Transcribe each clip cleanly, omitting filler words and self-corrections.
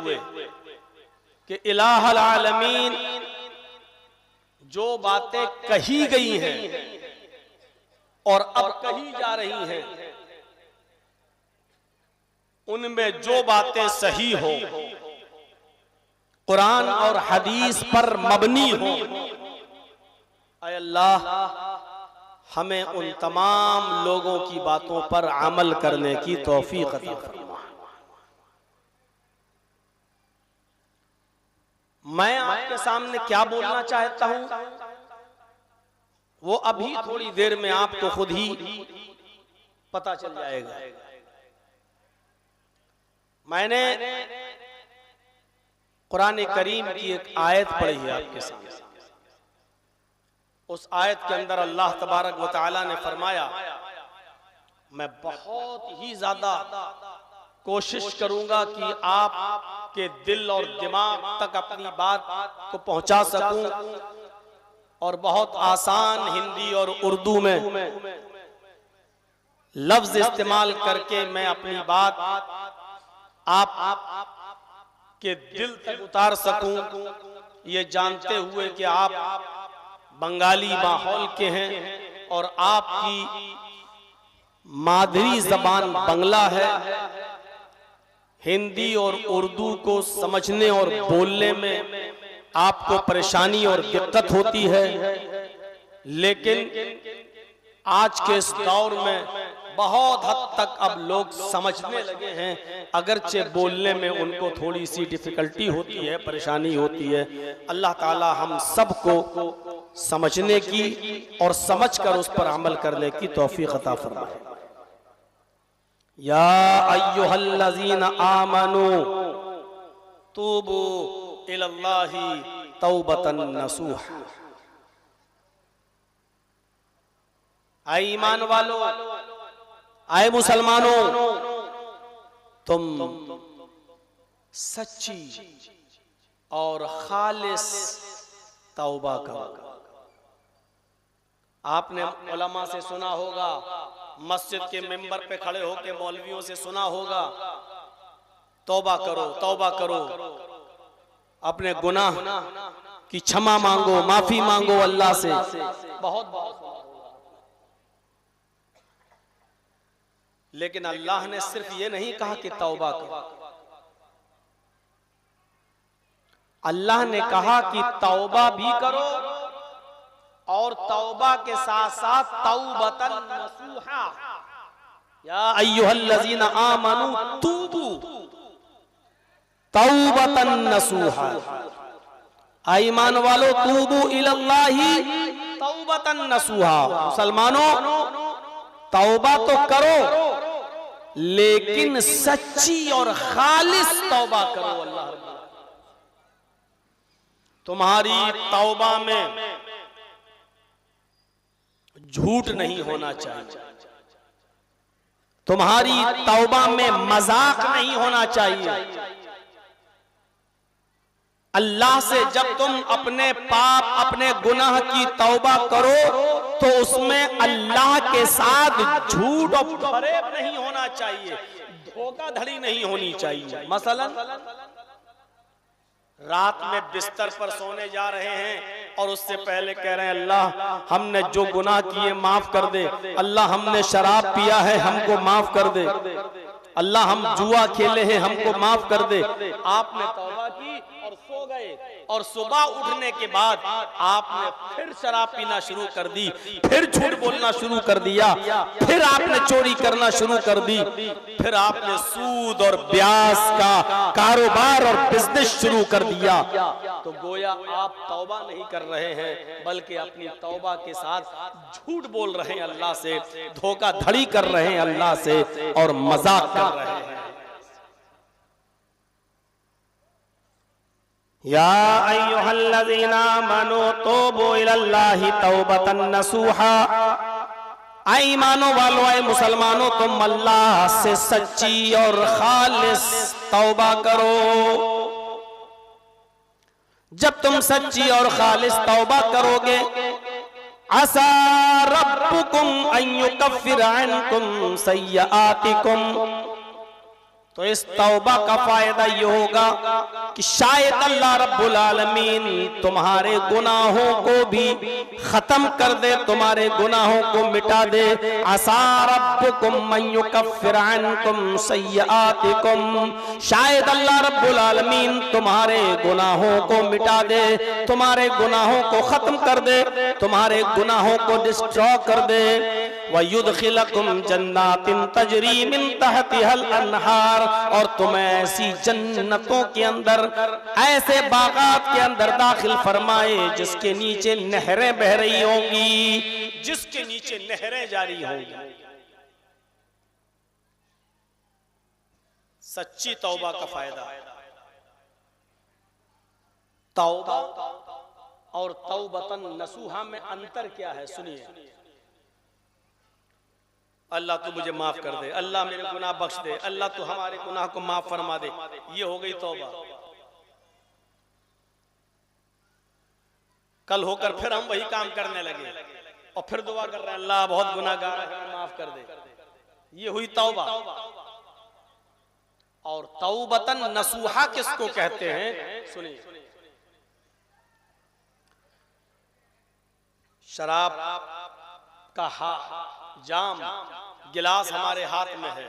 हुए कि इलाहुल आलमीन जो बातें कही गई हैं और अब कही जा रही हैं, उनमें जो बातें सही हो, कुरान और हदीस पर मबनी हो, ऐ अल्लाह हमें उन तमाम लोगों की बातों पर अमल करने की तौफीक अता फरमा। मैं आपके सामने क्या बोलना चाहता हूं, वो अभी थोड़ी देर में आपको खुद ही पता चल जाएगा। मैंने कुरान करीम की एक आयत पढ़ी है आपके सामने। उस आयत के अंदर अल्लाह तबारक व तआला ने फरमाया, मैं बहुत ही ज्यादा कोशिश करूंगा कि आपके दिल और दिमाग तक अपनी बात को पहुंचा सकूं, और बहुत आसान हिंदी और उर्दू में लफ्ज इस्तेमाल करके मैं अपनी बात आप के दिल तक उतार सकूं, ये जानते हुए कि आप बंगाली माहौल के हैं और आपकी मादरी जबान बंगला है। हिंदी और उर्दू को समझने और बोलने में आपको परेशानी और दिक्कत होती है, लेकिन आज के इस दौर में बहुत हद तक अब लोग समझने लगे हैं, अगरचे बोलने में उनको थोड़ी सी डिफिकल्टी होती है, परेशानी होती है। अल्लाह ताला हम सबको समझने की और समझकर उस पर अमल करने की तौफीक अता फरमाए। या अय्युहल्लज़ीना आमनू तूबू इलल्लाहि तौबतन नसूहा। आए ईमान वालों, आए मुसलमानों, तुम सच्ची और खालिस तौबा करो। आपने उलमा से सुना होगा, मस्जिद के मिंबर पे खड़े होकर मौलवियों से सुना होगा, तौबा करो, तौबा करो, अपने गुनाह की क्षमा मांगो, माफी मांगो अल्लाह से। बहुत बहुत, लेकिन अल्लाह ने सिर्फ ये नहीं कहा कि तौबा करो, अल्लाह ने कहा कि तौबा भी करो और तौबा के साथ साथ तौबतन नसूहा। या अय्युहल्लज़ीना आमनू तूबू तौबतन नसूहा। ईमान वालो, तूबू इलल्लाही तौबतन नसूहा। मुसलमानों, तौबा तो करो, लेकिन सच्ची और खालिस तौबा करो। अल्लाह तुम्हारी तौबा में झूठ नहीं होना चाहिए, तुम्हारी तौबा में मजाक नहीं होना चाहिए। अल्लाह से जब तुम अपने पाप, अपने गुनाह की तौबा करो तो उसमें अल्लाह के साथ झूठ और फरेब नहीं होना चाहिए, धोखाधड़ी नहीं होनी चाहिए। मसलन रात में बिस्तर पर सोने जा रहे हैं और उससे पहले कह रहे हैं, अल्लाह हमने जो गुनाह किए माफ कर दे, अल्लाह हमने शराब पिया है हमको माफ कर दे, अल्लाह हम जुआ खेले हैं हमको माफ कर दे। आपने तौबा की और सो गए, और सुबह उठने के बाद आपने फिर शराब पीना शुरू कर दी, फिर झूठ बोलना शुरू कर दिया, फिर आपने चोरी करना शुरू कर दी, फिर आपने सूद और ब्याज का कारोबार और बिजनेस शुरू कर दिया। तो गोया आप तौबा नहीं कर रहे हैं, बल्कि अपनी तौबा के साथ झूठ बोल रहे हैं अल्लाह से, धोखाधड़ी कर रहे हैं अल्लाह से और मजाक कर रहे हैं। या अय्युहल्लज़ीना आमनू तूबू इलल्लाहि तौबतन नसूहा। ईमानो वालों, आए मुसलमानों, तुम अल्लाह से सच्ची और खालिस तौबा करो। जब तुम सच्ची और खालिस तौबा करोगे, असा रब्बुकुम अन युकफ्फिर अन्कुम सय्यआतिकुम, तो इस तौबा का फायदा ये होगा कि शायद अल्लाह रब्बुल आलमीन तुम्हारे गुनाहों को भी खत्म कर दे, तुम्हारे गुनाहों को मिटा दे। असा रब्बुकुम मन युकफ्फिर अन्कुम सय्यआतिकुम, शायद अल्लाह रब्बुल आलमीन तुम्हारे गुनाहों को मिटा दे, तुम्हारे गुनाहों को खत्म कर दे, तुम्हारे गुनाहों को डिस्ट्रॉ कर दे। वयुदखिलकुम जन्नातिन तजरी मिन तहतिहल अन्हार, और तुम्हें ऐसी जन्नतों के अंदर, ऐसे बागात के अंदर दाखिल फरमाए जिसके नीचे नहरें बह रही होंगी, जिसके नीचे नहरें जारी होंगी। सच्ची तौबा का फायदा। तौबा और तौबतन नसूहा में अंतर क्या है, सुनिए। अल्लाह तू मुझे माफ कर दे, अल्लाह मेरे गुनाह बख्श दे, अल्लाह तू हमारे गुनाह को माफ फरमा दे, ये हो गई तौबा। कल होकर फिर हम वही काम करने लगे और फिर दुआ कर रहे हैं अल्लाह बहुत गुनाहगार है, माफ कर दे, ये हुई तौबा। और तौबतन नसूहा किसको कहते हैं, सुनिए। शराब का जाम गिलास हमारे हाथ में है,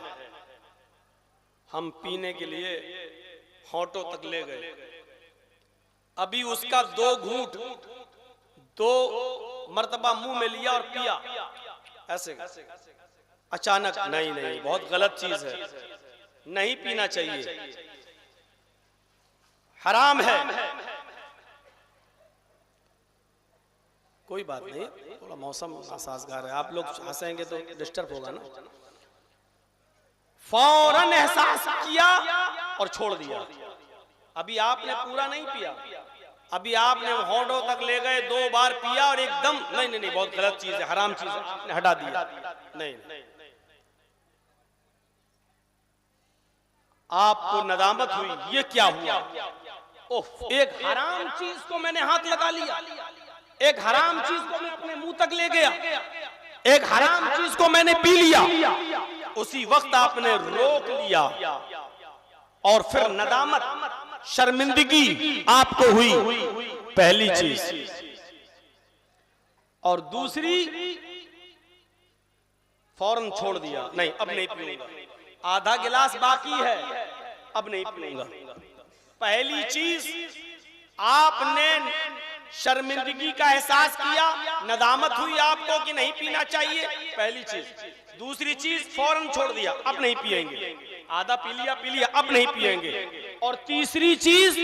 हम पीने के लिए होठों तक ले गए, अभी उसका 2 घूंट 2 मर्तबा मुंह में लिया और पिया, ऐसे अचानक, नहीं नहीं बहुत गलत चीज है, नहीं पीना चाहिए, हराम है। कोई बात नहीं, थोड़ा मौसम साजगार है, आप लोग हंसेंगे तो डिस्टर्ब होगा ना। फौरन एहसास किया और छोड़ दिया। अभी आपने पूरा नहीं पिया, अभी आपने होठों तक ले गए, 2 बार पिया और एकदम नहीं नहीं नहीं बहुत गलत चीज है, हराम चीज है, आपने हटा दिया। नहीं, आपको नदामत हुई, ये क्या हुआ, ओह एक हराम चीज को मैंने हाथ लगा लिया, एक हराम चीज को मैं अपने मुंह तक ले गया, एक हराम चीज को मैंने पी लिया। उसी वक्त आपने रोक लिया और फिर नदामत, शर्मिंदगी आपको हुई, पहली चीज। और दूसरी, फौरन छोड़ दिया, नहीं अब नहीं पीऊंगा, आधा गिलास बाकी है, अब नहीं पीऊंगा। पहली चीज, आपने शर्मिंदगी का एहसास किया, नदामत हुई आपको कि नहीं पीना चाहिए, पहली चीज। दूसरी चीज, फौरन छोड़ दिया, अब नहीं पिएंगे, आधा पी लिया, अब नहीं पिएंगे। और तीसरी चीज,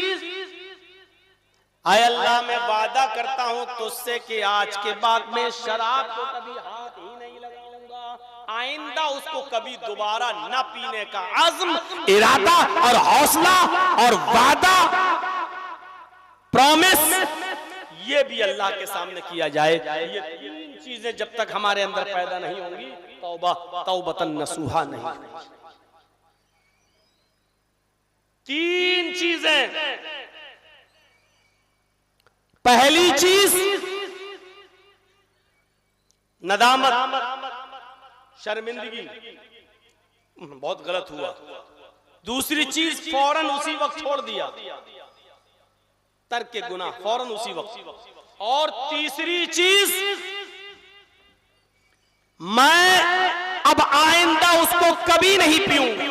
आय अल्लाह मैं वादा करता हूं तुझसे कि आज के बाद में शराब को कभी हाथ ही नहीं लगाऊंगा, आइंदा उसको कभी दोबारा न पीने का अज़्म, इरादा और हौसला और वादा, प्रॉमिस, ये भी अल्लाह के सामने किया जाए। ये 3 चीजें जब तक हमारे अंदर पैदा नहीं होंगी, तौबा तौबतन नसूहा नहीं। 3 चीजें, पहली चीज नदामत, शर्मिंदगी, बहुत गलत हुआ। दूसरी चीज, फौरन उसी वक्त छोड़ दिया, तर्क के गुनाह फौरन उसी वक्त। और तीसरी चीज, मैं अब आइंदा उसको कभी नहीं पीऊंगा।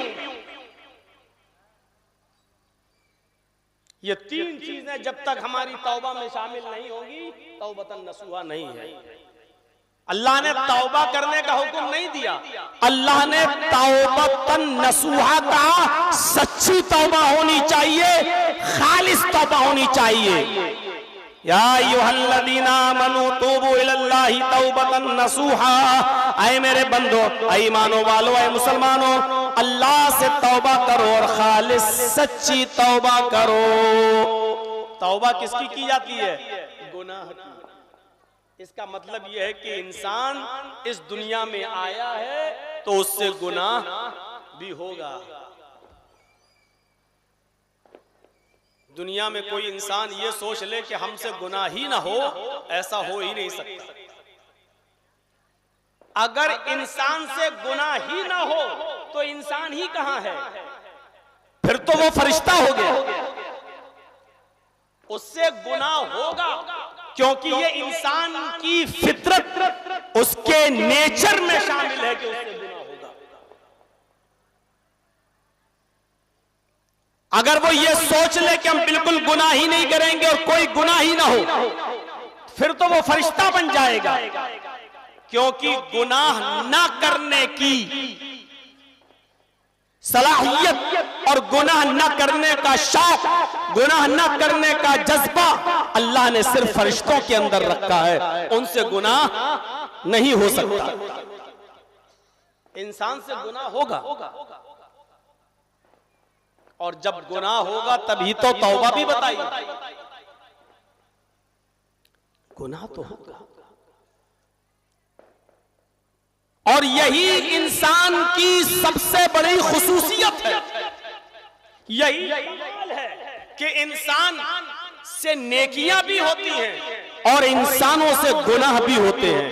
ये 3 चीजें जब तक हमारी तौबा में शामिल नहीं होंगी, तौबतन नसूहा नहीं है। अल्लाह ने तौबा करने का हुक्म नहीं दिया, अल्लाह ने तौबतन नसूहा कहा। सच्ची तौबा होनी चाहिए, खालिस तौबा होनी चाहिए। या अय्युहल्लज़ीना आमनू तूबू इलल्लाहि तौबतन नसूहा, ऐ मेरे बंदो, ऐ ईमानो वालो, ऐ मुसलमानों, अल्लाह से तौबा करो और खालिस सच्ची तौबा करो। तौबा किसकी की जाती है? गुनाह की। इसका मतलब यह है कि इंसान इस दुनिया में आया है तो उससे गुनाह भी होगा। दुनिया में कोई इंसान ये सोच ले कि हमसे गुनाह ही ना हो, ऐसा हो ही नहीं सकता। अगर इंसान से गुनाह ही ना हो तो इंसान ही कहां है? फिर तो वो फरिश्ता हो गया, उससे गुनाह होगा, क्योंकि ये इंसान की फितरत, उसके नेचर में शामिल है कि उससे गुनाह होगा। अगर वो ये सोच ले कि हम बिल्कुल गुनाह ही नहीं करेंगे और कोई गुनाह ही ना हो, फिर तो वो फरिश्ता बन जाएगा, क्योंकि गुनाह ना करने की सलाहियत और गुनाह न करने का शौक, गुनाह न करने का जज्बा अल्लाह ने सिर्फ फरिश्तों के अंदर रखा है, उनसे गुनाह नहीं हो सकता। इंसान से गुनाह होगा, और जब गुनाह होगा तभी तो तौबा भी बताई, गुनाह तो होगा। और यही इंसान की सबसे बड़ी खुसूसियत है, यही कमाल है कि इंसान से नेकियां भी होती हैं और इंसानों से गुनाह भी होते हैं।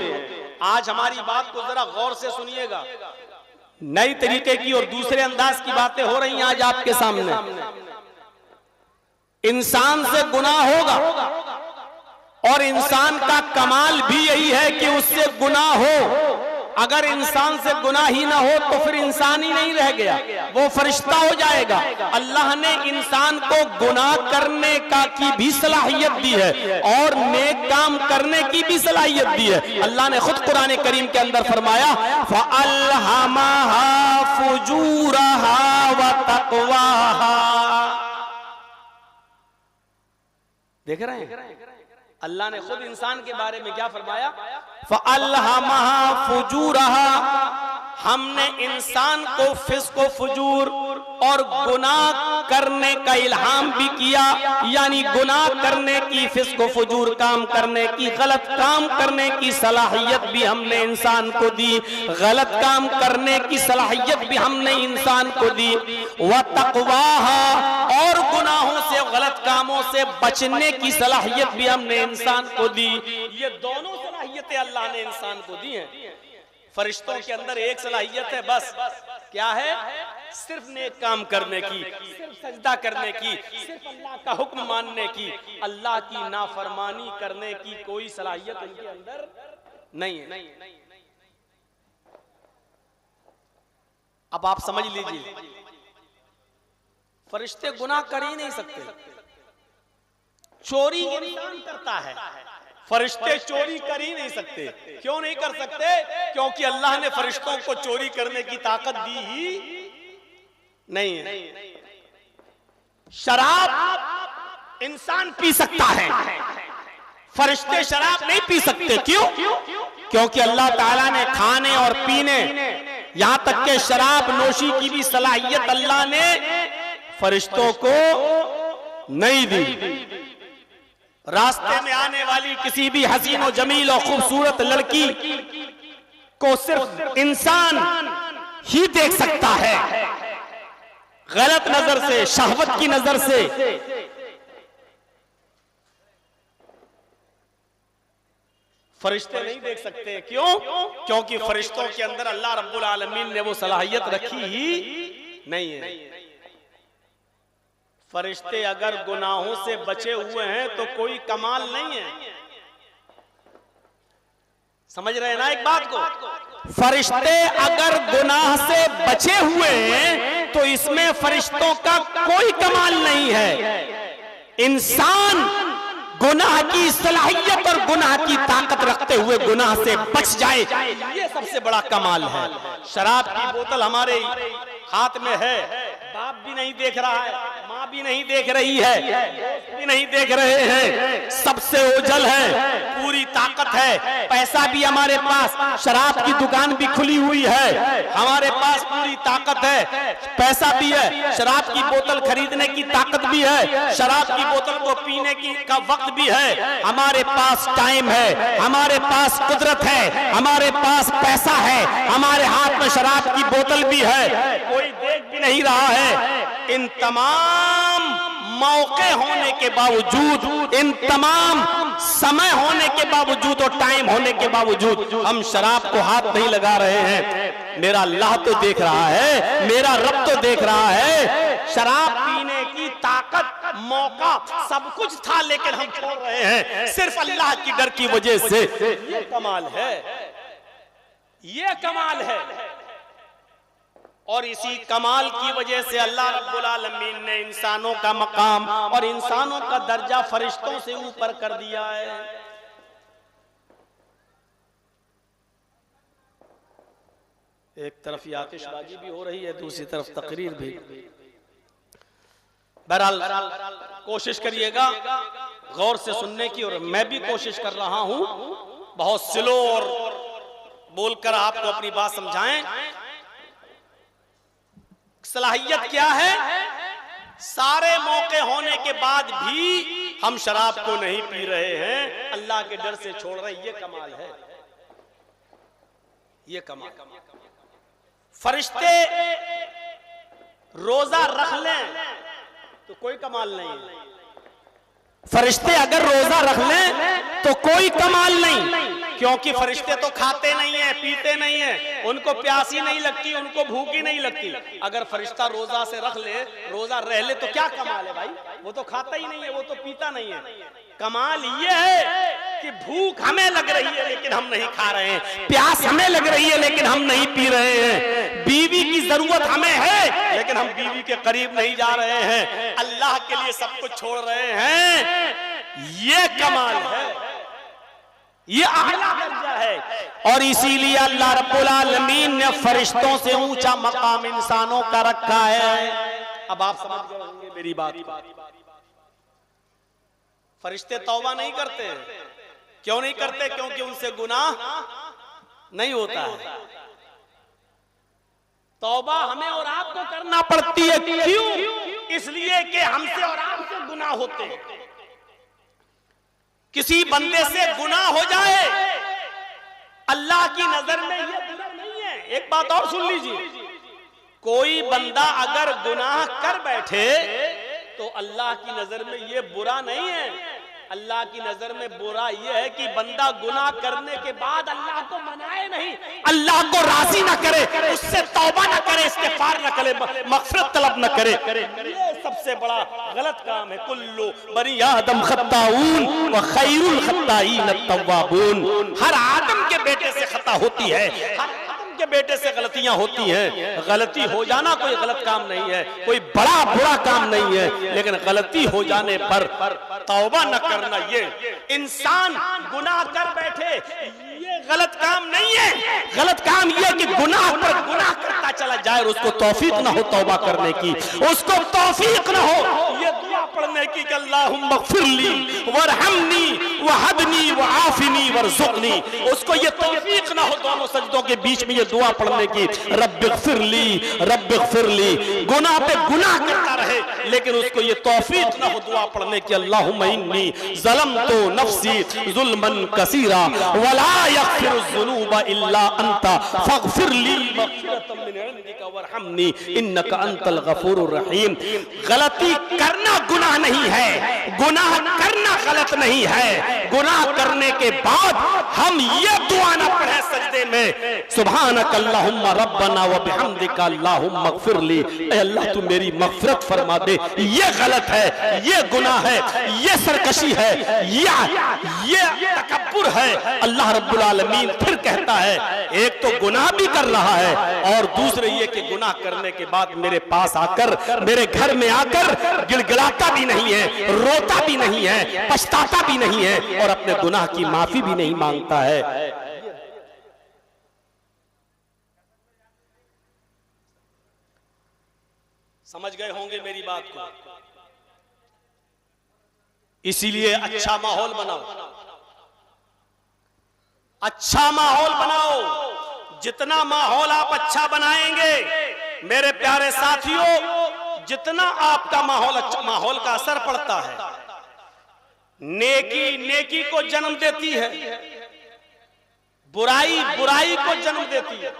आज हमारी बात को जरा गौर से सुनिएगा, नई तरीके की और दूसरे अंदाज की बातें हो रही हैं आज आपके सामने। इंसान से गुनाह होगा और इंसान का कमाल भी यही है कि उससे गुनाह हो। अगर इंसान से गुनाह ही ना हो तो फिर इंसान ही नहीं रह गया, वो फरिश्ता हो जाएगा। अल्लाह ने इंसान को गुनाह करने का की भी सलाहियत दी है और नेक काम करने की भी सलाहियत दी है। अल्लाह ने खुद कुरान करीम के अंदर फरमाया, फ़अल्हमहा फुजूरहा व तक़वाहा। देख रहे हैं अल्लाह ने खुद इंसान के बारे में क्या फरमाया, फ़अल्हमहा फुजूरहा, हमने इंसान को फिस्क व फुजूर और गुनाह करने का इल्हाम भी किया, यानी गुनाह करने की, फिस्क व फुजूर काम करने की, गलत काम करने की सलाहियत भी हमने इंसान को दी, गलत काम करने की सलाहियत भी हमने इंसान को दी। व तक़वाहा, और गुनाहों से, गलत कामों से बचने की सलाहियत भी हमने इंसान को दी। ये दोनों सलाहियतें अल्लाह ने इंसान को दी हैं। फरिश्तों के अंदर एक सलाहियत है बस, क्या है? सिर्फ नेक काम करने की, सिर्फ सजदा करने की, सिर्फ अल्लाह का हुक्म मानने की, अल्लाह की नाफरमानी करने की कोई सलाहियत उनके अंदर नहीं है। अब आप समझ लीजिए, फरिश्ते गुनाह कर ही नहीं सकते। चोरी इंसान करता है, फरिश्ते चोरी कर ही नहीं सकते। क्यों नहीं कर सकते? क्योंकि अल्लाह ने फरिश्तों को चोरी करने की ताकत दी ही नहीं है। शराब इंसान पी सकता है, फरिश्ते शराब नहीं पी सकते। क्यों? क्योंकि अल्लाह ताला ने खाने और पीने, यहां तक के शराब नोशी की भी सलाहियत अल्लाह ने फरिश्तों को नहीं दी। रास्ते में आने वाली किसी भी हसीन और जमील और खूबसूरत लड़की को सिर्फ इंसान ही देख सकता है, गलत नजर से, शहवत की नजर से। फरिश्ते नहीं देख सकते। क्यों? क्योंकि फरिश्तों के अंदर अल्लाह रब्बुल आलमीन ने वो सलाहियत रखी ही नहीं है। फरिश्ते अगर गुनाहों से बचे हुए हैं तो कोई कमाल नहीं है। समझ रहे हैं ना एक बात को? फरिश्ते अगर गुनाह से बचे हुए हैं तो इसमें फरिश्तों का कोई कमाल नहीं है। इंसान गुनाह की सलाहियत और गुनाह की ताकत रखते हुए गुनाह से बच जाए, ये सबसे बड़ा कमाल है। शराब की बोतल हमारे हाथ में है, बाप भी नहीं देख रहा है, माँ भी नहीं देख रही है, दोस्त भी नहीं देख रहे हैं, सबसे ओझल है, पूरी ताकत है, पैसा भी हमारे पास, शराब की दुकान भी खुली हुई है, हमारे पास पूरी ताकत है, पैसा भी है, शराब की बोतल खरीदने की ताकत भी है, शराब की बोतल को पीने की का वक्त भी है, हमारे पास टाइम है, हमारे पास कुदरत है, हमारे पास पैसा है, हमारे हाथ में शराब की बोतल भी है, कोई देख भी नहीं रहा है। इन तमाम मौके होने के बावजूद, इन तमाम समय होने के बावजूद और टाइम होने के बावजूद हम शराब को हाथ नहीं लगा रहे हैं। मेरा अल्लाह तो देख रहा है, मेरा रब तो देख रहा है। शराब पीने की ताकत, मौका सब कुछ था, लेकिन हम छोड़ रहे हैं सिर्फ अल्लाह की डर की वजह से। ये कमाल है, ये कमाल है। और इसी कमाल की वजह से अल्लाह रब्बुल आलमीन ने इंसानों का मकाम और इंसानों का दर्जा फरिश्तों से ऊपर कर दिया है। एक तरफ ये आतिशबाजी भी हो रही है, दूसरी तरफ तकरीर भी। बहरहाल कोशिश करिएगा गौर से सुनने की, और मैं भी कोशिश कर रहा हूं बहुत स्लो और बोलकर आपको अपनी बात समझाएं। सलाहियत क्या है? सारे मौके होने के बाद भी हम शराब को नहीं पी रहे हैं, अल्लाह के डर से छोड़ रहे हैं। ये कमाल है, ये कमाल। फरिश्ते रोजा रख लें तो कोई कमाल नहीं है। फरिश्ते अगर रोजा रख लें तो कोई कमाल नहीं, क्योंकि फरिश्ते तो खाते नहीं है, पीते नहीं है, उनको प्यास ही नहीं लगती, उनको भूख ही नहीं लगती। अगर फरिश्ता रोजा से रख ले, रोजा रह ले, तो क्या कमाल है भाई? वो तो खाता ही नहीं है, वो तो पीता नहीं है। कमाल ये है कि भूख हमें लग रही है लेकिन हम नहीं खा रहे हैं, प्यास हमें लग रही है लेकिन हम नहीं पी रहे हैं, बीवी की जरूरत हमें है लेकिन हम बीवी के करीब नहीं जा रहे हैं, अल्लाह के लिए सब कुछ छोड़ रहे हैं। ये कमाल है, ये आला दर्जा है। और इसीलिए अल्लाह रब्बुल आलमीन ने फरिश्तों से ऊंचा मकाम इंसानों का रखा है। अब आप समझ गए होंगे मेरी बात। फरिश्ते तौबा नहीं करते हैं। क्यों नहीं करते? क्योंकि उनसे गुनाह नहीं होता है। तौबा हमें और आपको करना पड़ती है। क्यों? इसलिए कि हमसे और आपसे गुनाह होते हैं। किसी बंदे से गुनाह हो जाए, अल्लाह की नजर में ये बुरा नहीं है। एक बात और सुन लीजिए, कोई बंदा अगर गुनाह कर बैठे तो अल्लाह की नजर में ये बुरा नहीं है। अल्लाह की नजर में बुरा यह है कि बंदा गुनाह करने के बाद अल्लाह को मनाए नहीं, अल्लाह को राजी ना करे, उससे तौबा ना करे, इस्तिग़फ़ार ना करे, मग़फ़िरत तलब ना करे। ये सबसे बड़ा गलत काम है। कुल्लु बनी आदम खत्ताऊन व खैरुल खत्ताईन अत-तव्वाबून। हर आदम के बेटे से खता होती है, हर के बेटे से गलतियां होती हैं। गलती हो जाना कोई गलत काम नहीं है, कोई बड़ा बुरा काम नहीं है, लेकिन गलती हो जाने पर तौबा न करना, ये इंसान गुनाह कर बैठे, ये गलत काम नहीं है। गलत काम ये कि गुनाह पर गुनाह करता चला जाए और उसको तौफीक ना हो तौबा करने की, उसको तौफीक ना हो ये दुआ पढ़ने की कि अल्लाहुम्मा ग़फ़िरली वरहमनी वहदनी वआफ़िनी वरज़ुक़नी, उसको ये तौफीक ना हो दोनों सजदों के बीच में ये दुआ पढ़ने की, रब्बिग़फ़िरली। गुनाह पे गुनाह करता रहे लेकिन उसको ये तौफीक ना हो दुआ पढ़ने की, अल्लाहुम्मा इन्नी ज़लमतु नफ़्सी ज़ुल्मन कसीरा वला यग़फ़िरुज़्ज़ुनूबा इल्ला अंता फ़ग़फ़िरली मग़फ़िरतम मिन इंदिका वरहमनी इन्नका अंतल गफ़ूरुर रहीम। गलती करना गुनाह नहीं है, गुनाह करना गलत नहीं है। गुनाह करने के बाद हम ये दुआ ना पढ़े सजदे में, सुब्हानक अल्लाहुम्मा रब्बना व बिहम्दिका अल्लाहुम्मा ग़फ़िरली, ऐ अल्लाह तू मेरी मग़फ़िरत फरमा दे। ये गलत है, ये गुनाह है, ये सरकशी है, ये तकब्बुर है। अल्लाह रब्बुल आलमीन फिर कहता है, एक तो गुनाह भी कर रहा है और दूसरे ये कि गुनाह करने के बाद मेरे पास आकर, मेरे घर में आकर गिड़गिड़ाता भी नहीं है, रोता भी नहीं है, पछताता भी नहीं है और अपने गुनाह की माफी भी नहीं मांगता है। समझ गए होंगे मेरी बात को। इसीलिए अच्छा माहौल बनाओ, अच्छा माहौल बनाओ। जितना माहौल आप अच्छा बनाएंगे मेरे प्यारे साथियों, जितना आपका माहौल अच्छा, माहौल का असर पड़ता है। नेकी नेकी को जन्म देती है, बुराई बुराई को जन्म देती है।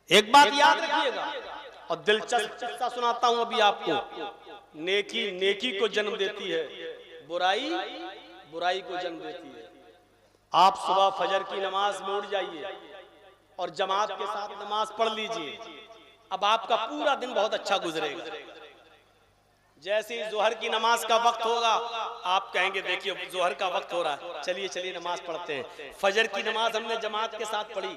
एक बात याद रखिएगा और दिलचस्प किस्सा सुनाता हूं अभी आपको। नेकी नेकी को जन्म देती है, बुराई बुराई को जन्म देती है। आप सुबह फजर की नमाज में उठ जाइए और जमात के साथ नमाज पढ़ लीजिए। अब आपका पूरा दिन बहुत अच्छा गुजरेगा। जैसे ही जोहर की नमाज का वक्त होगा, आप कहेंगे देखिए जोहर का वक्त हो रहा है, चलिए चलिए नमाज पढ़ते हैं। फजर की नमाज हमने जमात के साथ पढ़ी,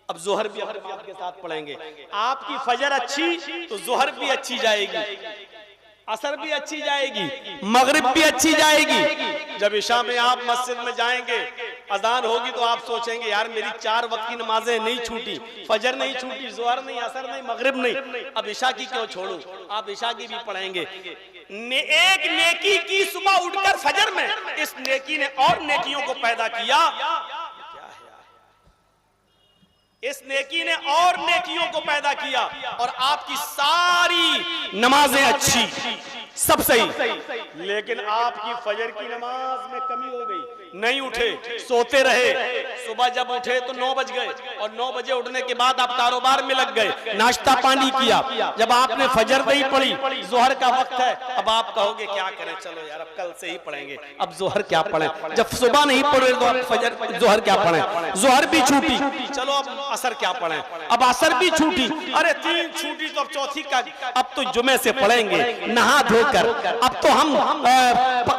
अब जोहर भी हम जमात के साथ पढ़ेंगे। आपकी फजर अच्छी तो जोहर भी अच्छी जाएगी, असर भी अच्छी जाएगी, मगरिब भी अच्छी जाएगी। जब इशा में आप मस्जिद में जाएंगे, अजान होगी तो आप सोचेंगे यार मेरी 4 वक्त की नमाजें नहीं छूटी, फजर नहीं छूटी, जोहर नहीं, असर नहीं, मगरिब नहीं, अब इशा की क्यों छोड़ूं। आप इशा की भी पढ़ेंगे। एक नेकी की सुबह उठकर फजर में, इस नेकी ने और नेकियों को पैदा किया। इस नेकी ने और नेकियों को पैदा किया और आपकी सारी नमाजें अच्छी, सब सही। लेकिन आपकी फजर की नमाज में कमी हो गई, नहीं उठे, सोते रहे। सुबह जब उठे तो 9 बज गए और 9 बजे उठने के बाद आप कारोबार में लग गए, नाश्ता पानी किया। जब आपने फजर नहीं पढ़ी, जोहर का वक्त है, अब आप कहोगे क्या करें, चलो यार अब कल से ही पढ़ेंगे, अब जोहर क्या पढ़ें। जब सुबह नहीं पढ़े तो अब फजर जोहर क्या पढ़ें। जोहर भी छूटी, चलो अब असर क्या पढ़ें, अब असर भी छूटी, अरे 3 छूटी तो अब चौथी का, अब तो जुमे से पढ़ेंगे नहा धोकर, अब तो हम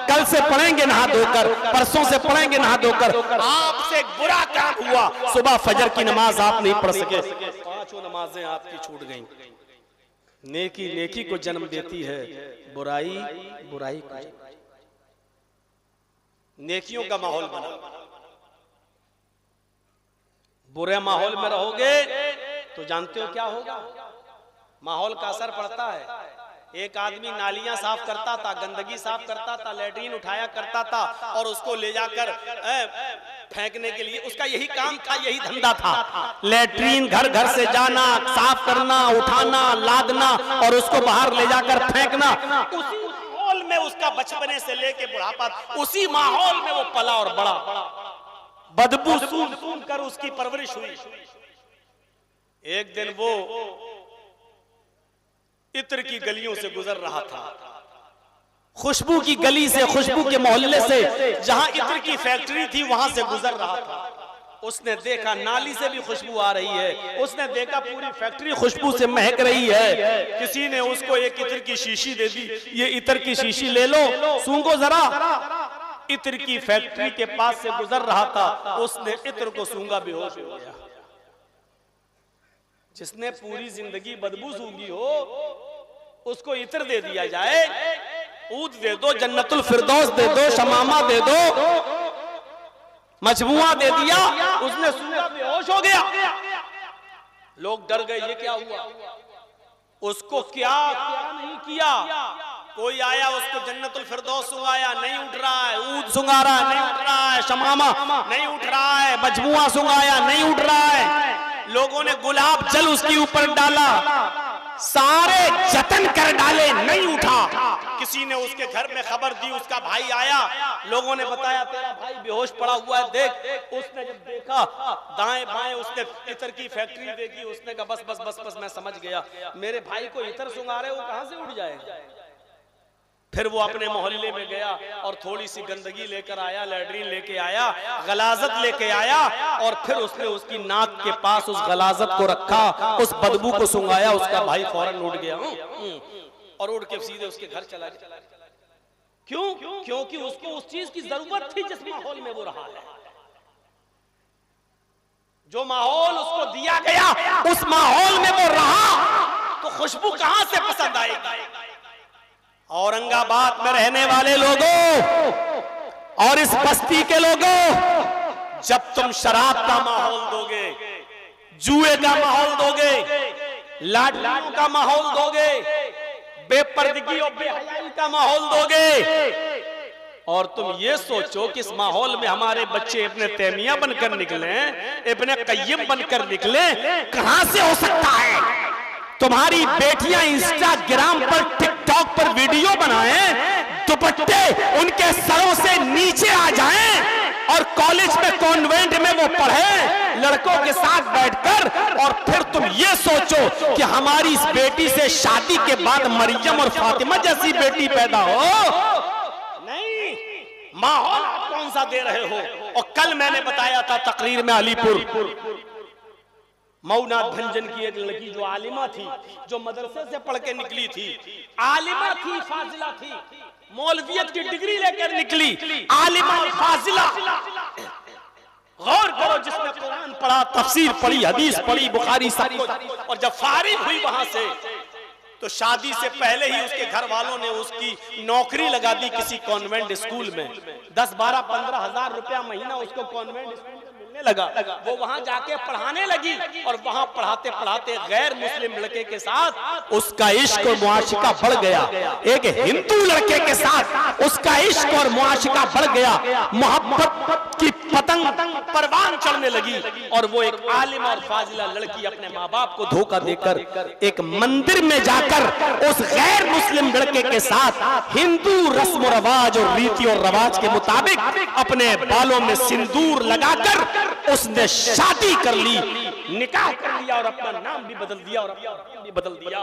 कल से पढ़ेंगे नहा धोकर, परसों से पढ़ेंगे नहा धोकर। आपसे एक बुरा काम हुआ, सुबह फजर की नमाज आप नहीं पढ़ सके, 5 नमाजें आपकी छूट गईं। नेकी नेकी को जन्म देती है, बुराई बुराई को। नेकियों का माहौल बना, बुरे माहौल में रहोगे तो जानते हो क्या होगा, माहौल का असर पड़ता है। एक आदमी नालियां साफ करता था, गंदगी साफ करता था, लैट्रीन उठाया करता था और उसको ले जाकर फेंकने के लिए, उसका यही काम था, यही धंधा था। लैट्रीन घर घर से जाना, साफ करना, उठाना, लादना और उसको बाहर ले जाकर फेंकना। उसी माहौल में उसका बचपने से लेके बुढ़ापा, उसी माहौल में वो पला और बड़ा, बदबू सूंघ सूंघ कर उसकी परवरिश हुई। एक दिन वो इत्र की गलियों से गुजर रहा था, खुशबू की गली से, खुशबू के मोहल्ले से, जहां इत्र की फैक्ट्री थी वहां से गुजर रहा था। उसने देखा नाली से भी खुशबू आ रही है, उसने देखा पूरी फैक्ट्री खुशबू से महक रही है। किसी ने उसको एक इत्र की शीशी दे दी, ये इत्र की शीशी ले लो, सूंघो जरा। इत्र की फैक्ट्री के पास से गुजर रहा था, उसने इत्र को सूंघा, बेहोश हो गया। जिसने पूरी जिंदगी बदबू सूंघी हो उसको इत्र दे दिया जाए, ऊद दे दो, जन्नतुल फिरदौस दे दो, शमामा दे दो, मजमुआ दे दिया, उसने सूंघा, बेहोश हो गया। लोग डर गए, ये क्या हुआ। उसको क्या नहीं किया, कोई आया उसको जन्नतुल फिरदौस सुंघाया, नहीं उठ रहा है, ऊद सुंघा रहा है, नहीं उठ रहा है, शमामा नहीं उठ रहा है, मजमुआ सुंघाया, नहीं उठ रहा है। लोगों ने गुलाब जल उसके ऊपर डाला, सारे जतन कर डाले, नहीं उठा। किसी ने उसके घर में खबर दी, उसका भाई आया, लोगों ने बताया तेरा भाई बेहोश पड़ा हुआ है, देख। उसने जब देखा दाएं बाएं, उसने इत्र की फैक्ट्री देखी, उसने कहा बस बस बस बस मैं समझ गया, मेरे भाई को इत्र सुंघा रहे, वो कहां से उठ जाएगा। फिर वो अपने मोहल्ले में गया और थोड़ी सी गंदगी लेकर आया, लैट्रीन लेके आया, गलाजत लेके आया और फिर उसने उसकी नाक के पास उस गलाजत को रखा, उस बदबू को सुंघाया। उसका भाई फौरन उठ गया और उठ के सीधे उसके घर चला गया। क्यों? क्योंकि उसको उस चीज की जरूरत थी जिस माहौल में वो रहा है। जो माहौल उसको दिया गया उस माहौल में वो रहा तो खुशबू कहां से पसंद आएगी। औरंगाबाद में रहने वाले लोगों और इस बस्ती के लोगों, जब तुम शराब का माहौल दोगे, जुए का माहौल दोगे, लाडलाओं का माहौल दोगे, बेपर्दगी और बेहयाई का माहौल दोगे और तुम ये सोचो कि इस माहौल में हमारे बच्चे इब्ने तैमिया बनकर निकले, इब्ने कय्यम बनकर निकले, कहां से हो सकता है। तुम्हारी बेटियां इंस्टाग्राम पर, टिकटॉक पर वीडियो बनाएं, दुपट्टे उनके सरों से नीचे आ जाएं और कॉलेज में, कॉन्वेंट में वो पढ़े लड़कों के साथ बैठकर, और फिर तुम ये सोचो कि हमारी इस बेटी से शादी के बाद मरियम और फातिमा जैसी बेटी पैदा हो। नहीं, माहौल आप कौन सा दे रहे हो। और कल मैंने बताया था तकरीर में, अलीपुर मऊनाथ भंजन की एक लड़की जो आलिमा थी, जो मदरसे से पढ़ के निकली थी, आलिमा थी, फाजिला थी, मौलवियत की डिग्री लेकर निकली, आलिमा और फाजिला। गौर करो, जिसने कुरान पढ़ा, तफसीर पढ़ी, हदीस पढ़ी, बुखारी सब कुछ, और जब फारिग हुई वहां से तो शादी से पहले ही उसके घर वालों ने उसकी नौकरी लगा दी किसी कॉन्वेंट स्कूल में। 10, 12, 15 हजार रुपया महीना उसको कॉन्वेंट स्कूल में मिलने लगा। वो वहां जाके पढ़ाने लगी और वहां पढ़ाते पढ़ाते गैर मुस्लिम लड़के के साथ उसका इश्क और मुआशिका बढ़ गया। एक हिंदू लड़के के साथ उसका इश्क और मुआशिका बढ़ गया। मोहब्बत की पतंग परवान चढ़ने लगी और वो एक आलिम और फाजिला लड़की अपने माँ बाप को धोखा देकर एक मंदिर में जाकर उस गैर मुस्लिम लड़के के साथ हिंदू रस्म रवाज और रीति और रवाज के मुताबिक अपने बालों में सिंदूर लगाकर उसने शादी कर ली, निकाह कर लिया और अपना नाम भी बदल दिया और अपना नाम भी बदल दिया।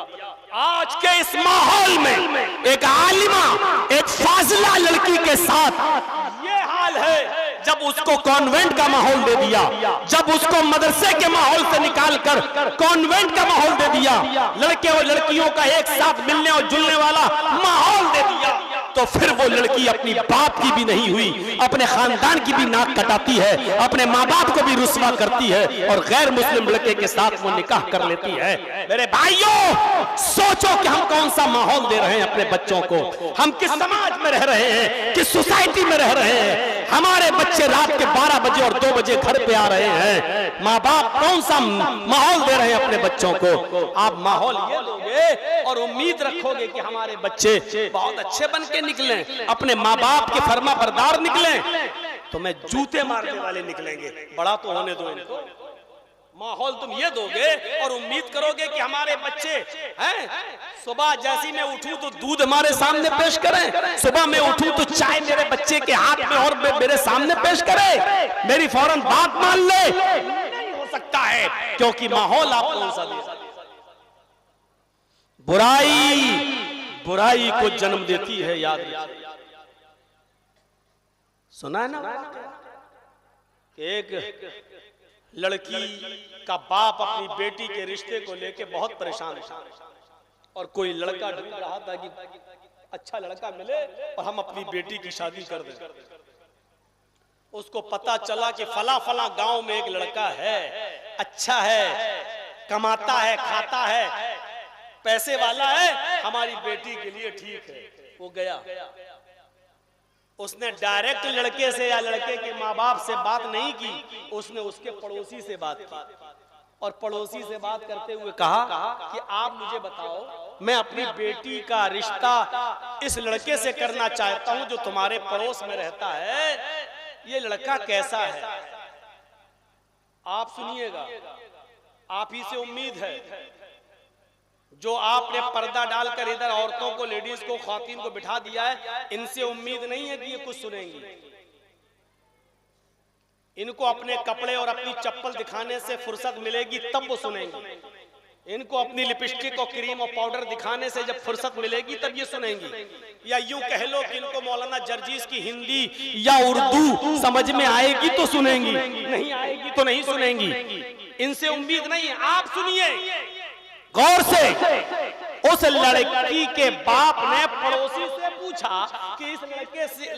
आज के इस माहौल में एक आलिमा, एक फाजिला लड़की के साथ ये हाल है। जब उसको कॉन्वेंट का माहौल दे दिया, जब उसको मदरसे के माहौल से निकालकर कॉन्वेंट का माहौल दे दिया, लड़के और लड़कियों का एक साथ मिलने और जुलने वाला माहौल दे दिया, तो फिर वो लड़की अपनी बाप की भी नहीं हुई, अपने खानदान की भी नाक कटाती है, अपने माँ बाप को भी रुस्वा करती है और गैर मुस्लिम लड़के के साथ वो निकाह कर लेती है। मेरे भाइयों, सोचो कि हम कौन सा माहौल दे रहे हैं अपने बच्चों को, हम किस समाज में रह रहे हैं, किस सोसाइटी में रह रहे हैं। हमारे बच्चे रात के 12 बजे और 2 बजे घर पे आ रहे हैं। माँ बाप कौन सा माहौल दे रहे हैं अपने बच्चों को? आप माहौल ये दोगे और उम्मीद रखोगे कि हमारे बच्चे बहुत अच्छे बन के निकलें, अपने माँ बाप के फर्मा बरदार निकलें, तो मैं जूते मारने वाले निकलेंगे। बड़ा तो होने दो इनको। माहौल तुम ये दोगे और उम्मीद करोगे कि हमारे बच्चे हैं, सुबह जैसी मैं उठूं तो दूध हमारे सामने पेश करें, सुबह मैं उठूं तो चाय मेरे बच्चे के हाथ में और मेरे सामने पेश करें, मेरी फौरन बात मान ले। नहीं हो सकता है, क्योंकि माहौल आप कौन सा दे। बुराई को जन्म देती है, याद रखिए। सुना है ना, एक लड़की का बाप अपनी बेटी के रिश्ते को लेके बहुत परेशान था और कोई लड़का ढूंढ रहा था कि अच्छा लड़का मिले और हम अपनी बेटी की शादी कर दें। उसको पता चला कि फला फला गांव में एक लड़का है, अच्छा है, कमाता है, खाता है, पैसे वाला है, हमारी बेटी के लिए ठीक है। वो गया, उसने डायरेक्ट लड़के से या लड़के के माँ बाप से बात नहीं की, उसने उसके पड़ोसी से बात की और पड़ोसी से बात करते हुए कहा कि आप मुझे बताओ, मैं अपनी बेटी का रिश्ता इस लड़के से करना चाहता हूं जो तुम्हारे पड़ोस में रहता है, ये लड़का कैसा है? आप सुनिएगा, आप ही से उम्मीद है। जो आपने पर्दा डालकर इधर औरतों को, लेडीज को, ख्वातीन को बिठा दिया है, इनसे उम्मीद नहीं है कि ये कुछ सुनेंगी। इनको अपने कपड़े और अपनी चप्पल दिखाने से फुर्सत मिलेगी तब वो सुनेंगी। इनको अपनी लिपस्टिक और क्रीम और पाउडर दिखाने से जब फुर्सत मिलेगी तब ये सुनेंगी। या यूं कह लो कि इनको मौलाना जर्जीस की हिंदी या उर्दू समझ में आएगी तो सुनेंगी, नहीं आएगी तो नहीं सुनेंगी। इनसे उम्मीद नहीं है। आप सुनिए गौर से। उस लड़की के बाप ने पड़ोसी से पूछा कि इस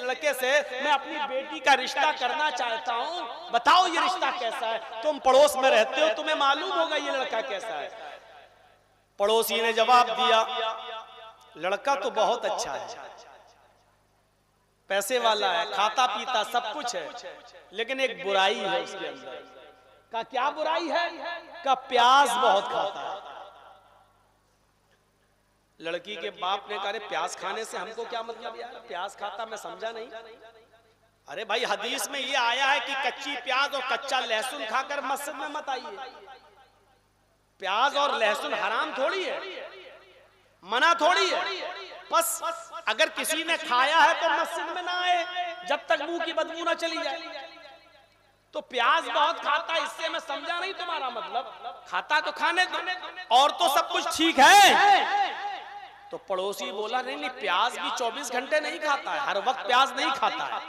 लड़के से मैं अपनी बेटी का रिश्ता करना चाहता हूं, बताओ ये रिश्ता कैसा है? तुम पड़ोस में रहते हो, तुम्हें मालूम होगा ये लड़का कैसा है। पड़ोसी ने जवाब दिया, लड़का तो बहुत अच्छा है, पैसे वाला है, खाता पीता सब कुछ है, लेकिन एक बुराई है उसके अंदर। का क्या बुराई है? का प्याज बहुत खाता है। लड़की के बाप ने कहा, प्याज खाने से हमको क्या मतलब यार, प्याज खाता मैं समझा नहीं। अरे भाई हदीस में ये आया है कि कच्ची प्याज और कच्चा लहसुन खाकर मस्जिद में मत आइए। प्याज और लहसुन हराम थोड़ी है, मना थोड़ी है। बस अगर किसी ने खाया है तो मस्जिद में ना आए जब तक मुंह की बदबू ना चली जाए। तो प्याज बहुत खाता है, इससे मैं समझा नहीं तुम्हारा मतलब। खाता तो खाने दो, और तो सब कुछ ठीक है। तो पड़ोसी बोला, नहीं नहीं, प्याज भी 24 घंटे नहीं खाता है, हर वक्त प्याज नहीं खाता है।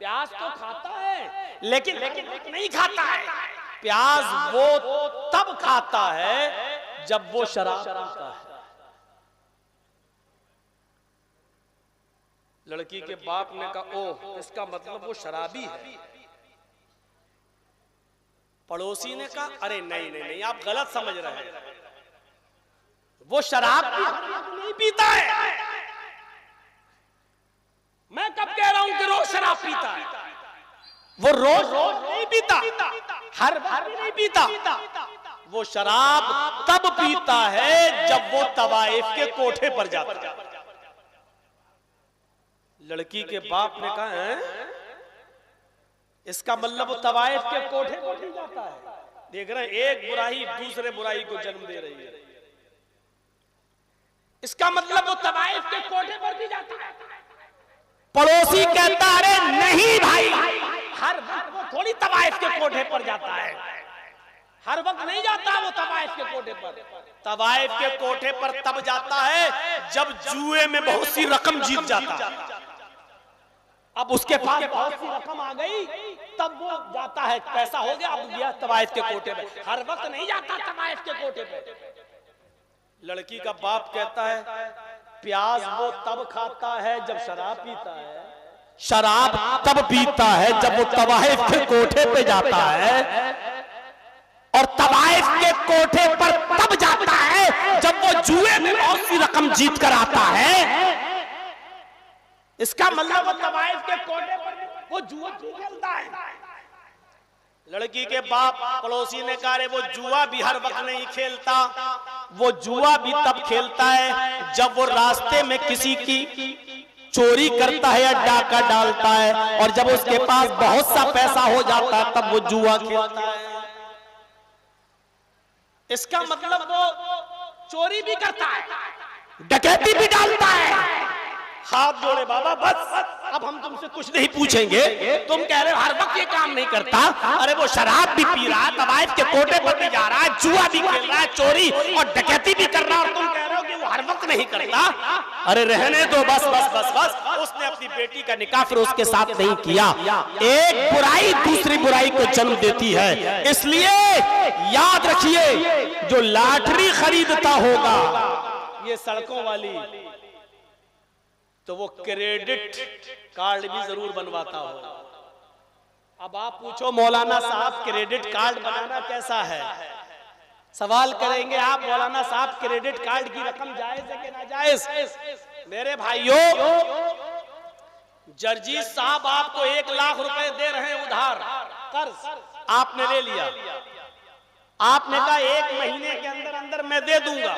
प्याज तो खाता है लेकिन नहीं खाता है। प्याज वो तब खाता है जब वो शराब पीता है। लड़की के बाप ने कहा ओह, इसका मतलब वो शराबी है। पड़ोसी ने कहा अरे नहीं नहीं नहीं, आप गलत समझ रहे हैं, वो शराब नहीं पीता है। मैं कब कह रहा हूं कि रोज शराब पीता है? वो रोज नहीं पीता, हर बार नहीं पीता। वो शराब तब पीता है जब वो तवाइफ के कोठे पर जाता है। लड़की के बाप ने कहा है, इसका मतलब वो तवाइफ के कोठे पर नहीं जाता है। देख रहे हैं, एक बुराई दूसरे बुराई को जन्म दे रही है। इसका मतलब वो तवाइफ के कोठे पर भी जाता है। पड़ोसी कहता अरे नहीं भाई, हर वक्त वो थोड़ी तवाइफ के कोठे पर जाता है, हर वक्त नहीं जाता वो तवाइफ के कोठे पर। तवाइफ के कोठे पर तब जाता है जब जुए में बहुत सी रकम जीत जाता है। अब उसके पास बहुत सी रकम आ गई, तब वो जाता है, पैसा हो गया, अब गया तवाइफ के कोठे पे। हर वक्त नहीं जाता तवाइफ के कोठे पे। लड़की का बाप कहता है प्याज वो तब खाता है जब शराब पीता है, शराब तब पीता है जब वो तवाइफ के कोठे पे जाता है, और तवाइफ के कोठे पर तब जाता है जब वो जुए में बहुत सी रकम जीत कर आता है। इसका मतलब वो तवाइफ के कोठे पर वो जुआ खेलता है। लड़की के बाप पड़ोसी ने कहा वो जुआ भी हर वक्त नहीं खेलता, वो जुआ भी तब खेलता है जब वो रास्ते में किसी की चोरी करता है या डाका डालता है, और जब उसके पास बहुत सा पैसा हो जाता है तब वो जुआ खेलता है। इसका मतलब वो चोरी भी करता है, डकैती भी डालता है। हाथ जोड़े बाबा, बस अब हम तुमसे कुछ नहीं पूछेंगे। तुम कह रहे हो हर वक्त ये काम नहीं करता, अरे वो शराब भी पी रहा है, तवाइफ के कोठे पर भी जा रहा है, जुआ भी खेल रहा है, चोरी और डकैती भी कर रहा है, और तुम कह रहे हो कि वो हर वक्त नहीं करता। अरे रहने दो, बस बस बस बस। उसने अपनी बेटी का निकाह फिर उसके साथ नहीं किया। एक बुराई दूसरी बुराई को जन्म देती है। इसलिए याद रखिए, जो लॉटरी खरीदता होगा ये सड़कों वाली, तो वो क्रेडिट कार्ड भी जरूर बनवाता हो। अब आप पूछो मौलाना साहब क्रेडिट कार्ड बनाना कैसा है? सवाल करेंगे आप, मौलाना साहब क्रेडिट कार्ड की रकम जायज है कि नाजायज? मेरे भाइयों, जर्जीस साहब आपको 1 लाख रुपए दे रहे हैं उधार, कर्ज आपने ले लिया। आपने कहा 1 महीने के अंदर अंदर मैं दे दूंगा।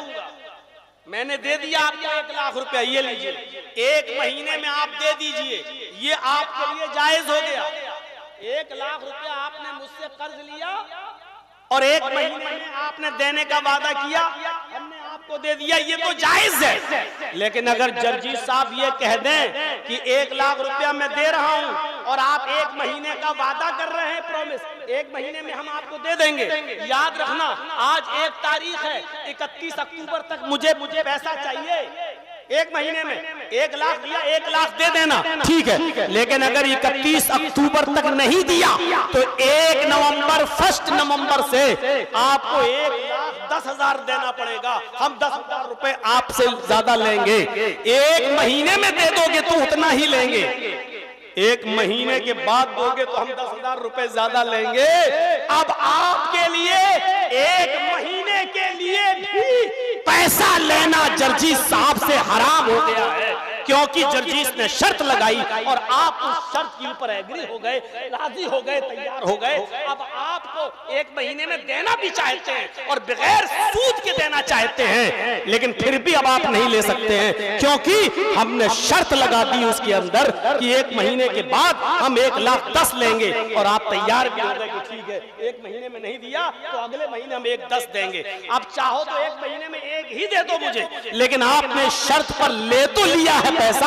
मैंने दे दिया आपको 1 लाख रुपया, ये लीजिए। 1 महीने में आप दे दीजिए, ये आपके लिए जायज हो गया। 1 लाख रुपया आपने मुझसे कर्ज लिया और 1 महीने में आपने देने का वादा किया, हमने आपको दे दिया, ये तो जायज है। लेकिन अगर जर्जी साहब ये कह दें कि 1 लाख रुपया मैं दे रहा हूं और आप 1 महीने का वादा कर रहे हैं, प्रॉमिस 1 महीने में हम आपको दे देंगे, याद रखना आज 1 तारीख है, 31 अक्टूबर तक मुझे पैसा चाहिए। 1 महीने में 1 लाख दिया, 1 लाख दे देना, ठीक है। लेकिन अगर 31 अक्टूबर तक नहीं दिया तो 1 नवंबर से आपको 1,10,000 देना पड़ेगा। हम 10,000 रुपए आपसे ज्यादा लेंगे। 1 महीने में दे दोगे तो उतना ही लेंगे, 1 महीने के बाद दोगे तो हम 10,000 रुपए ज्यादा लेंगे। अब आपके लिए 1 महीने के लिए भी पैसा लेना जर्जीस साहब से हराम हो गया है, क्योंकि जर्जीस ने शर्त लगाई और आप उस शर्त के ऊपर एग्री हो गए, राजी हो गए, तैयार हो गए। अब आपको 1 महीने में देना भी चाहते हैं और बगैर सूद के देना चाहते हैं, लेकिन फिर भी अब आप नहीं ले सकते हैं, क्योंकि हमने शर्त लगा दी उसके अंदर कि 1 महीने के बाद हम 1,10,000 लेंगे, और आप तैयार भी हो गए कि ठीक है 1 महीने में नहीं दिया तो अगले महीने हम 1,10,000 देंगे। अब चाहो तो 1 महीने में 1 ही दे दो मुझे, लेकिन आपने शर्त पर ले तो लिया है पैसा,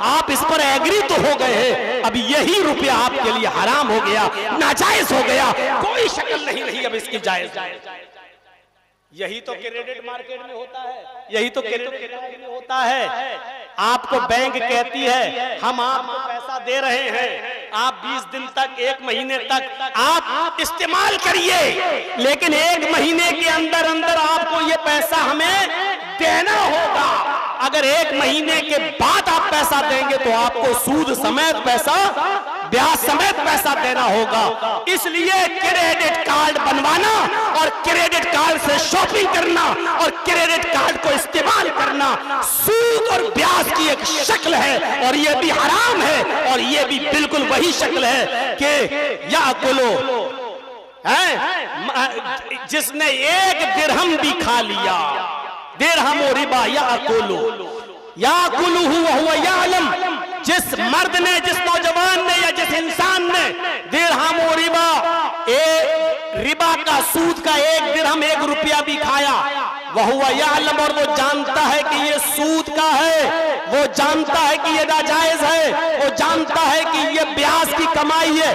आप इस पर एग्री तो हो गए हैं। अब यही रुपया आपके लिए हराम हो गया, नाजायज हो गया, कोई शक्ल नहीं रही अब इसकी जायज। यही तो क्रेडिट मार्केट में होता है, यही तो क्रेडिट में होता है। आपको बैंक कहती है हम आपको पैसा दे रहे हैं, आप 20 दिन तक, 1 महीने तक आप इस्तेमाल करिए, लेकिन 1 महीने के अंदर अंदर आपको ये पैसा हमें देना होगा। अगर 1 महीने के बाद आप पैसा देंगे तो आपको सूद समेत पैसा, ब्याज समेत पैसा देना होगा। इसलिए क्रेडिट कार्ड बनवाना और क्रेडिट कार्ड से शॉपिंग करना और क्रेडिट कार्ड को इस्तेमाल करना सूद और ब्याज की एक शक्ल है, और ये भी हराम है, और ये भी बिल्कुल वही शक्ल है कि याकुलु है, जिसने 1 दिरहम भी खा लिया, दिरहम और रिबा याकुलु वहुवा यालम, जिस मर्द ने, जिस नौजवान ने या जिस इंसान ने दिरहम और रिबा का, सूद का 1 दिरहम 1 रुपया भी खाया, वहुवा यालम, और वो जानता है कि ये सूद का है, वो जानता है कि ये नाजायज है, वो जानता है कि ये ब्याज की कमाई है,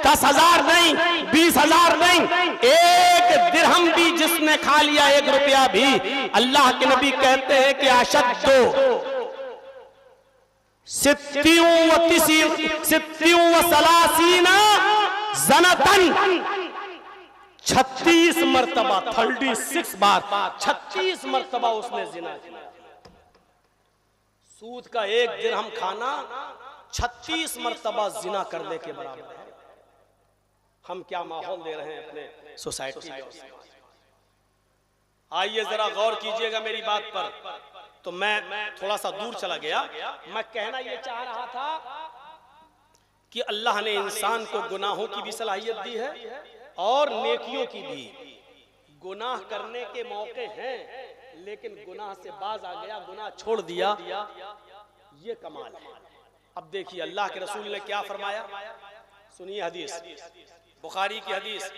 10,000 नहीं, 20,000 नहीं, 1 दिरहम भी जिसने खा लिया, 1 रुपया भी, अल्लाह के नबी कहते हैं कि अशद्दो 36 मरतबा, 36 बार, 36 मरतबा उसने जिना किया। सूद का 1 दिरहम खाना 36 मरतबा जिना करने के बराबर है। हम क्या माहौल दे रहे हैं अपने सोसाइटी में। आइए जरा गौर कीजिएगा मेरी बात पर। तो मैं थोड़ा सा दूर चला गया। मैं कहना यह चाह रहा था कि अल्लाह ने इंसान को गुनाहों की भी सलाहियत दी है और नेकियों की भी। गुनाह करने के मौके हैं, लेकिन गुनाह से बाज आ गया, गुनाह छोड़ दिया, ये कमाल है। अब देखिए अल्लाह के रसूल ने क्या फरमाया, सुनिए हदीस, बुखारी की हदीस,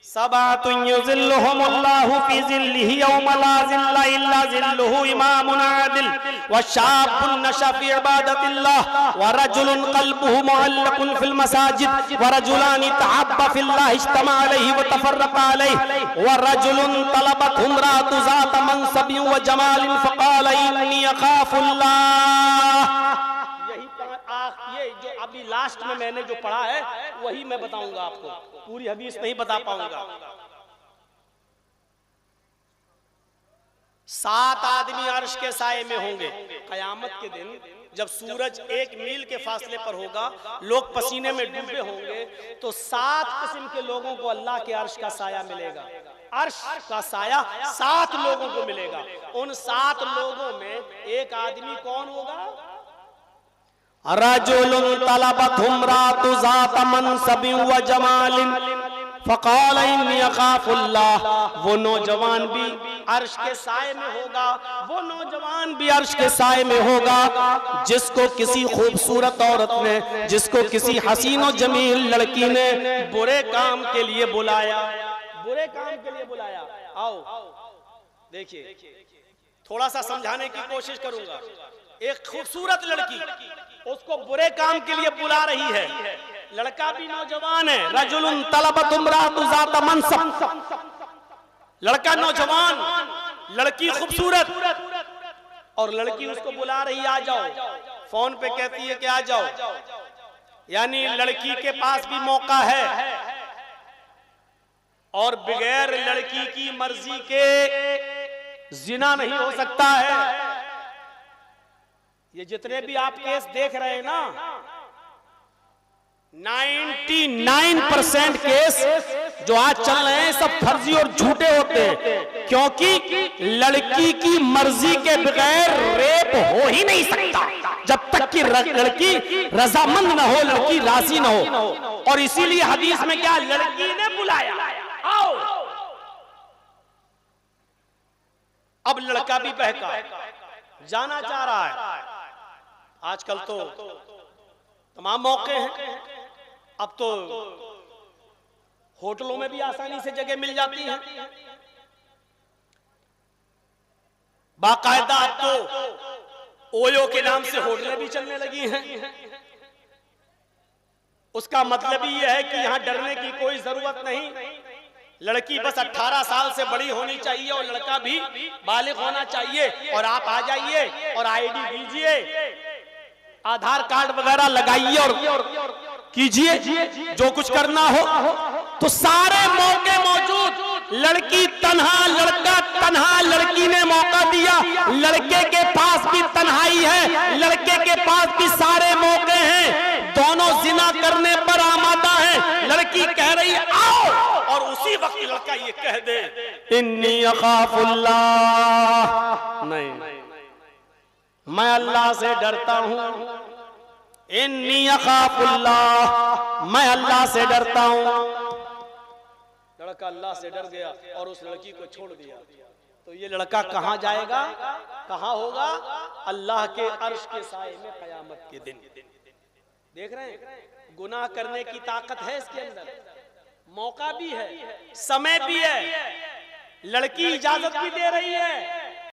सबातुन युज़िल्लुहुमुल्लाहु फी ज़िल्लिही यौमा ला ज़िल्ला इल्ला ज़िल्लुहु, इमामुन आदिल व शाबुन नशा फी इबादतिल्लाह व रजुलुन क़ल्बुहु मुअल्लक़ुन फिल मसाजिद व रजुलानि तहब्बा फिल्लाह इज्तमा अलैहि व तफर्रक़ा अलैहि व रजुलुन तलबत इम्राअतु ज़ात मनसबिन व जमालिन फ़क़ाल इन्नी अख़ाफ़ुल्लाह। ये जो अभी लास्ट में मैंने जो पढ़ा है वही मैं बताऊंगा आपको, पूरी हदीस नहीं बता पाऊंगा। 7 आदमी अर्श के साए में होंगे कयामत के दिन, जब सूरज 1 मील के फासले पर होगा, लोग पसीने में डूबे होंगे, तो 7 किस्म के लोगों को अल्लाह के अर्श का साया मिलेगा। अर्श का साया 7 लोगों को मिलेगा। उन 7 लोगों में एक आदमी कौन होगा, रजुलुन तलबत इम्राअतु ज़ात मनसबिन व जमालिन फ़क़ाल इन्नी अख़ाफ़ुल्लाह। वो नौजवान भी अर्श के साए में होगा, वो नौजवान भी अर्श के साए में होगा जिसको किसी खूबसूरत औरत ने, जिसको किसी हसीन और जमील लड़की ने बुरे काम के लिए बुलाया, बुरे काम के लिए बुलाया। आओ देखिए, थोड़ा सा समझाने की कोशिश करूंगा। एक खूबसूरत लड़की उसको बुरे काम के लिए बुला रही है, लड़का भी नौजवान है, रजुलुन तलबत इम्राअतु ज़ात मनसब, लड़का नौजवान, लड़की खूबसूरत, और लड़की उसको बुला रही है, आ जाओ। फोन पे कहती है कि आ जाओ, यानी लड़की के पास भी मौका है और बगैर लड़की की मर्जी के जिना नहीं हो सकता है। ये जितने भी आप केस देख रहे हैं ना, 99% केस जो आज चल रहे हैं सब फर्जी और झूठे होते हैं, क्योंकि लड़की की मर्जी के बगैर रेप हो ही नहीं सकता जब तक कि लड़की रजामंद ना हो, लड़की राजी ना हो। और इसीलिए हदीस में क्या, लड़की ने बुलाया, आओ। अब लड़का भी बहका, जाना चाह रहा है। आजकल तो तमाम मौके हैं, अब तो होटलों में भी आसानी से जगह मिल जाती है, बाकायदा अब तो ओयो के नाम से होटलें भी चलने लगी हैं। उसका मतलब ही यह है कि यहां डरने की कोई जरूरत नहीं। लड़की बस 18 साल से बड़ी होनी चाहिए और लड़का भी बालिग होना चाहिए, और आप आ जाइए और आईडी दीजिए, आधार कार्ड वगैरह लगाइए और कीजिए जो कुछ करना हो। तो सारे मौके मौजूद, लड़की तन्हा, लड़का तन्हा, लड़की ने मौका दिया, लड़के के पास भी तन्हाई है, लड़के के पास भी सारे मौके हैं, दोनों जिना करने पर आमादा हैं। लड़की कह रही आओ, और उसी वक्त लड़का ये कह दे इन्नी अखाफुल्लाह, नहीं मैं अल्लाह से डरता हूं, इन्नी अखाफुल्लाह, मैं अल्लाह से डरता हूं। लड़का अल्लाह से डर गया और उस लड़की को छोड़ दिया। तो ये लड़का कहां जाएगा, कहां होगा? अल्लाह के अर्श के साए में कयामत के दिन। देख रहे हैं, गुनाह करने की ताकत है इसके अंदर, मौका भी है, समय भी है, लड़की इजाजत भी दे रही है,